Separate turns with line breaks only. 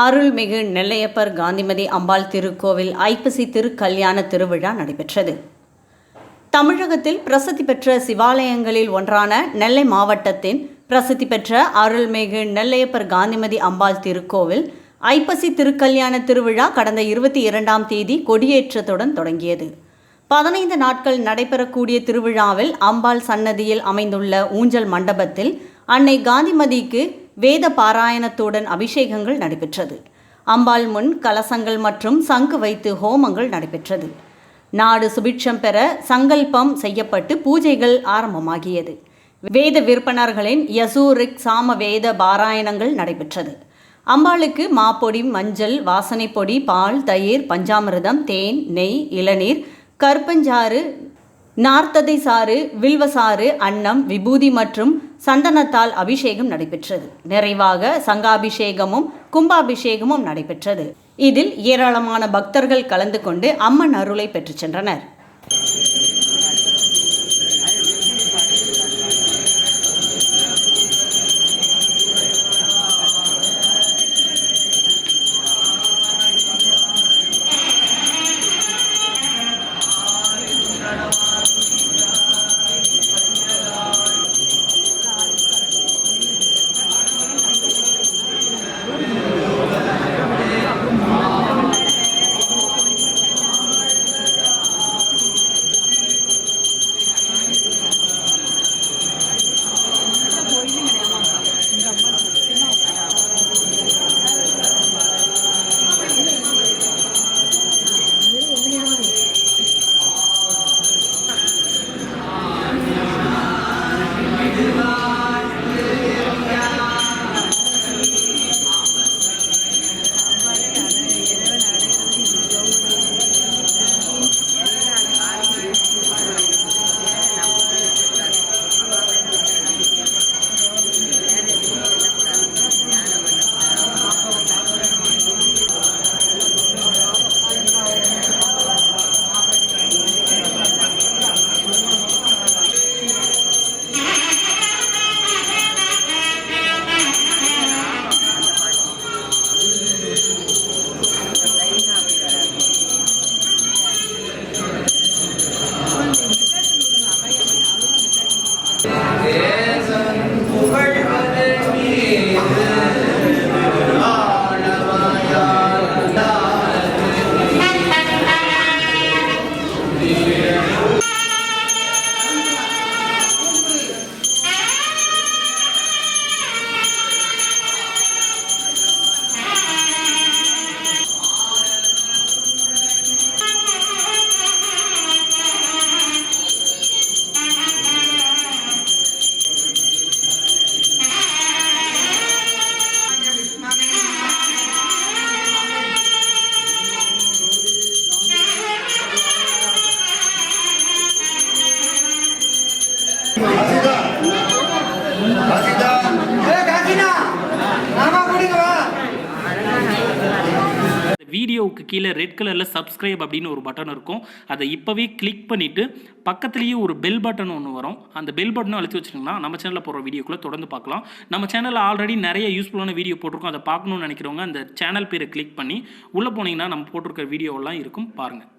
அருள்மிகு நெல்லையப்பர் காந்திமதி அம்பாள் திருக்கோவில் ஐப்பசி திருக்கல்யாண திருவிழா நடைபெற்றது. தமிழகத்தில் பிரசித்தி பெற்ற சிவாலயங்களில் ஒன்றான நெல்லை மாவட்டத்தின் பிரசித்தி பெற்ற அருள்மிகு நெல்லையப்பர் காந்திமதி அம்பாள் திருக்கோவில் ஐப்பசி திருக்கல்யாண திருவிழா கடந்த 22ஆம் தேதி கொடியேற்றத்துடன் தொடங்கியது. 15 நாட்கள் நடைபெறக்கூடிய திருவிழாவில் அம்பாள் சன்னதியில் அமைந்துள்ள ஊஞ்சல் மண்டபத்தில் அன்னை காந்திமதிக்கு வேத பாராயணத்துடன் அபிஷேகங்கள் நடைபெற்றது. அம்பாள் முன் கலசங்கள் மற்றும் சங்கு வைத்து ஹோமங்கள் நடைபெற்றது. நாடு சுபிட்சம் பெற சங்கல்பம் செய்யப்பட்டு பூஜைகள் ஆரம்பமாகியது. வேத விற்பனர்களின் யசூரிக் சாம வேத பாராயணங்கள் நடைபெற்றது. அம்பாளுக்கு மாப்பொடி, மஞ்சள், வாசனை பொடி, பால், தயிர், பஞ்சாமிர்தம், தேன், நெய், இளநீர், கற்பஞ்சாறு, நார்த்ததை சாறு, வில்வசாறு, அன்னம், விபூதி மற்றும் சந்தனத்தால் அபிஷேகம் நடைபெற்றது. நிறைவாக சங்காபிஷேகமும் கும்பாபிஷேகமும் நடைபெற்றது. இதில் ஏராளமான பக்தர்கள் கலந்து கொண்டு அம்மன் அருளை பெற்றுச் சென்றனர்.
வீடியோவுக்கு கீழே ரெட் கலரில் சப்ஸ்கிரைப் அப்படின்னு ஒரு பட்டன் இருக்கும். அதை இப்போவே கிளிக் பண்ணிவிட்டு பக்கத்துலேயே ஒரு பெல் பட்டன் ஒன்று வரும். அந்த பெல் பட்டனை அழுத்தி வச்சுருங்கன்னா நம்ம சேனலில் போடுற வீடியோக்குள்ளே தொடர்ந்து பார்க்கலாம். நம்ம சேனலில் ஆல்ரெடி நிறைய யூஸ்ஃபுல்லான வீடியோ போட்டிருக்கோம். அதை பார்க்கணுன்னு நினைக்கிறவங்க அந்த சேனல் பேரை கிளிக் பண்ணி உள்ளே போனீங்கன்னா நம்ம போட்டிருக்கிற வீடியோவெல்லாம் இருக்கும், பாருங்கள்.